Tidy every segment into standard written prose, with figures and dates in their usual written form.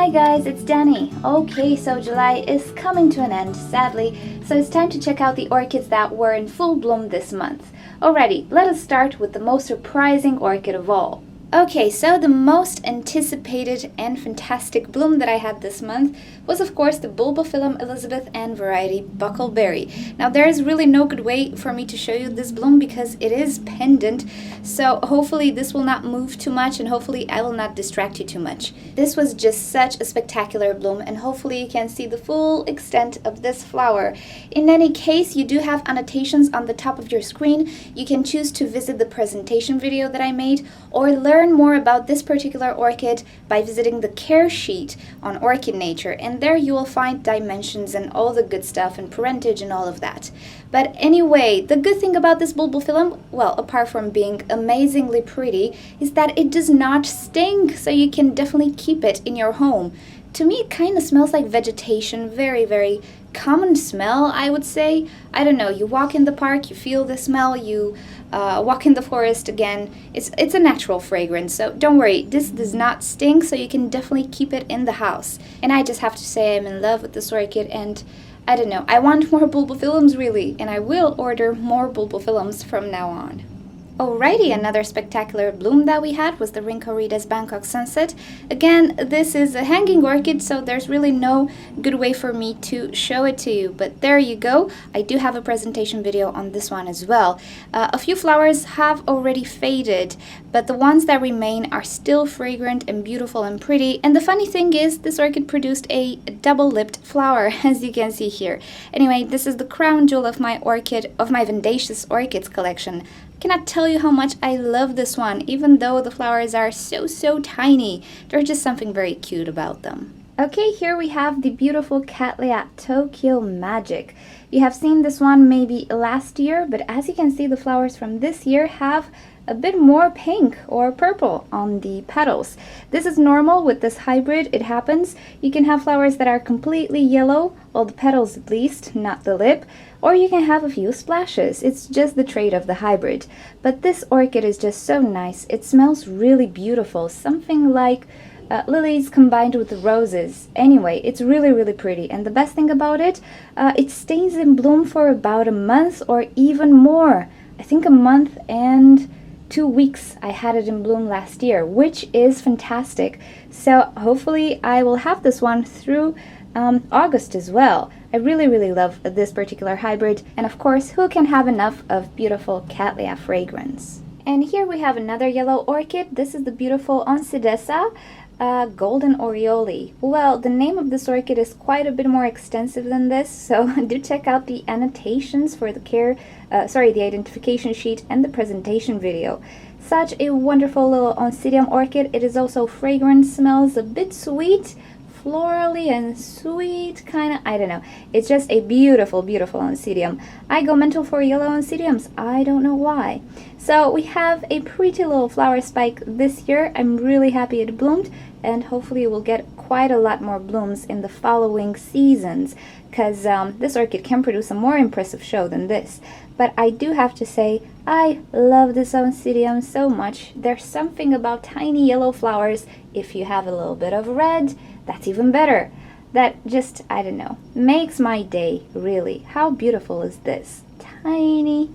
Hi guys, it's Danny. Okay, so July is coming to an end, sadly, so it's time to check out the orchids that were in full bloom this month. Alrighty, let us start with the most surprising orchid of all. Okay, so the most anticipated and fantastic bloom that I had this month was of course the Bulbophyllum Elizabeth Ann variety Buckleberry. Now there is really no good way for me to show you this bloom because it is pendant, so hopefully this will not move too much and hopefully I will not distract you too much. This was just such a spectacular bloom and hopefully you can see the full extent of this flower. In any case, you do have annotations on the top of your screen. You can choose to visit the presentation video that I made or learn more about this particular orchid by visiting the care sheet on Orchid Nature, and there you will find dimensions and all the good stuff and parentage and all of that. But anyway, the good thing about this Bulbophyllum, well, apart from being amazingly pretty, is that it does not sting, so you can definitely keep it in your home. To me, it kind of smells like vegetation, very common smell, I would say. I don't know, you walk in the park, you feel the smell, you walk in the forest again. It's a natural fragrance, so don't worry, this does not sting, so you can definitely keep it in the house. And I just have to say I'm in love with this orchid, and I don't know, I want more Bulbophyllums really, and I will order more Bulbophyllums from now on. Alrighty, another spectacular bloom that we had was the Rhynchorides Bangkok Sunset. Again, this is a hanging orchid, so there's really no good way for me to show it to you, but there you go. I do have a presentation video on this one as well. A few flowers have already faded, but the ones that remain are still fragrant and beautiful and pretty. And the funny thing is, this orchid produced a double-lipped flower, as you can see here. Anyway, this is the crown jewel of my Vandaceous orchids collection. Cannot tell you how much I love this one, even though the flowers are so tiny. There's just something very cute about them. Okay, here we have the beautiful Cattleya Tokyo Magic. You have seen this one maybe last year, but as you can see, the flowers from this year have a bit more pink or purple on the petals. This is normal with this hybrid, it happens. You can have flowers that are completely yellow, well, the petals at least, not the lip, or you can have a few splashes. It's just the trait of the hybrid. But this orchid is just so nice. It smells really beautiful, something like lilies combined with roses. Anyway, it's really pretty, and the best thing about it, it stays in bloom for about a month or even more. I think a month and 2 weeks I had it in bloom last year, which is fantastic. So hopefully I will have this one through August as well. I really love this particular hybrid, and of course, who can have enough of beautiful Cattleya fragrance? And here we have another yellow orchid. This is the beautiful Oncidesa Golden Oriole. Well, the name of this orchid is quite a bit more extensive than this, so do check out the annotations for the the identification sheet and the presentation video. Such a wonderful little Oncidium orchid. It is also fragrant, smells a bit sweet, florally and sweet, kind of, I don't know. It's just a beautiful Oncidium. I go mental for yellow Oncidiums. I don't know why. So we have a pretty little flower spike this year. I'm really happy it bloomed, and hopefully we'll get quite a lot more blooms in the following seasons, because this orchid can produce a more impressive show than this. But I do have to say, I love this Oncidium so much. There's something about tiny yellow flowers. If you have a little bit of red, that's even better. That just, I don't know, makes my day, really. How beautiful is this? Tiny,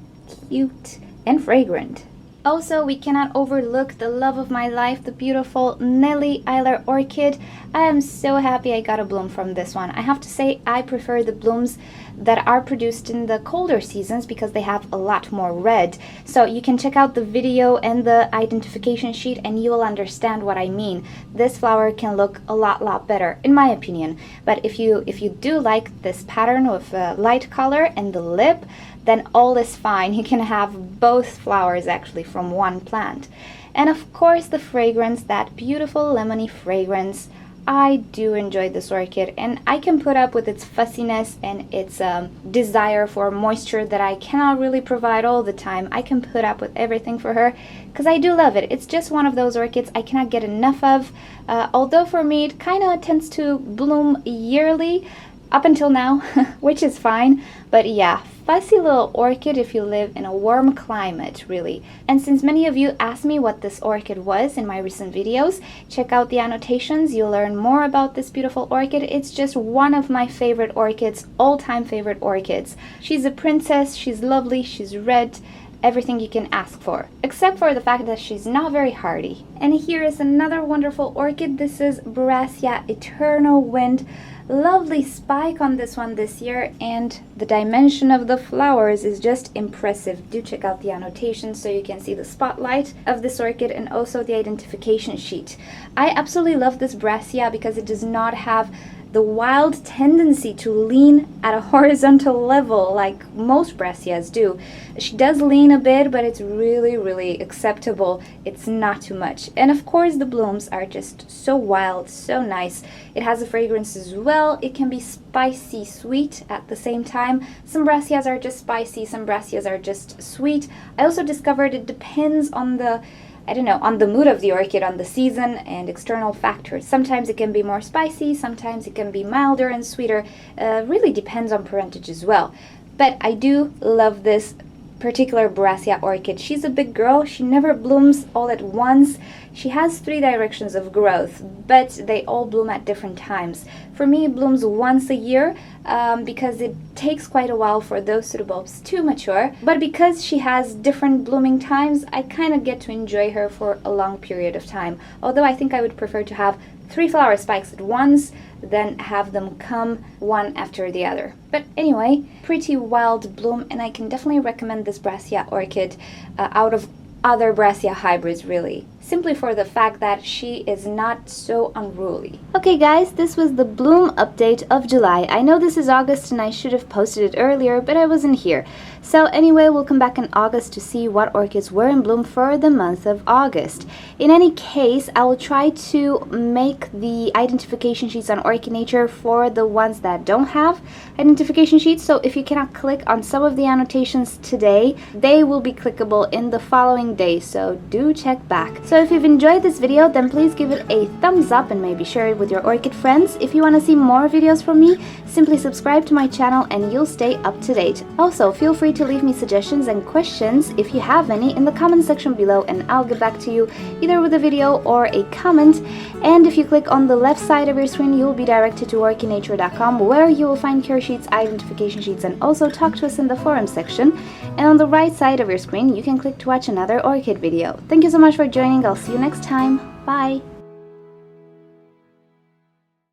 cute, and fragrant. Also, we cannot overlook the love of my life, the beautiful Nellie Isler orchid. I am so happy I got a bloom from this one. I have to say I prefer the blooms that are produced in the colder seasons because they have a lot more red. So you can check out the video and the identification sheet and you will understand what I mean. This flower can look a lot better, in my opinion. But if you do like this pattern with light color and the lip, then all is fine. You can have both flowers actually from one plant. And of course the fragrance, that beautiful lemony fragrance. I do enjoy this orchid, and I can put up with its fussiness and its desire for moisture that I cannot really provide all the time. I can put up with everything for her because I do love it. It's just one of those orchids I cannot get enough of. Although for me it kind of tends to bloom yearly, up until now, which is fine. But yeah, fussy little orchid if you live in a warm climate, really. And since many of you asked me what this orchid was in my recent videos, check out the annotations. You'll learn more about this beautiful orchid. It's just one of my favorite orchids, all-time favorite orchids. She's a princess, she's lovely, she's red, everything you can ask for, except for the fact that she's not very hardy. And here is another wonderful orchid. This is Brassy Eternal Wind. Lovely spike on this one this year, and the dimension of the flowers is just impressive. Do check out the annotations so you can see the spotlight of this orchid and also the identification sheet. I absolutely love this Brassy because it does not have the wild tendency to lean at a horizontal level like most Brassias do. She does lean a bit, but it's really acceptable. It's not too much. And of course the blooms are just so wild, so nice. It has a fragrance as well. It can be spicy sweet at the same time. Some Brassias are just spicy, some Brassias are just sweet. I also discovered it depends on the on the mood of the orchid, on the season, and external factors. Sometimes it can be more spicy, sometimes it can be milder and sweeter. Really depends on parentage as well. But I do love this particular Brassy orchid. She's a big girl. She never blooms all at once. She has 3 directions of growth, but they all bloom at different times. For me, it blooms once a year because it takes quite a while for those pseudobulbs to mature. But because she has different blooming times, I kind of get to enjoy her for a long period of time. Although I think I would prefer to have 3 flower spikes at once than have them come one after the other. But anyway, pretty wild bloom, and I can definitely recommend this Brassy orchid out of other Brassy hybrids, really, simply for the fact that she is not so unruly. Okay guys, this was the bloom update of July. I know this is August and I should have posted it earlier, but I wasn't here. So anyway, we'll come back in August to see what orchids were in bloom for the month of August. In any case, I will try to make the identification sheets on Orchid Nature for the ones that don't have identification sheets. So if you cannot click on some of the annotations today, they will be clickable in the following day, so do check back. So if you've enjoyed this video, then please give it a thumbs up and maybe share it with your orchid friends. If you want to see more videos from me, simply subscribe to my channel and you'll stay up to date. Also, feel free to leave me suggestions and questions if you have any in the comment section below, and I'll get back to you either with a video or a comment. And if you click on the left side of your screen, you'll be directed to orchidnature.com, where you will find care sheets, identification sheets, and also talk to us in the forum section. And on the right side of your screen, you can click to watch another orchid video. Thank you so much for joining. I'll see you next time. Bye!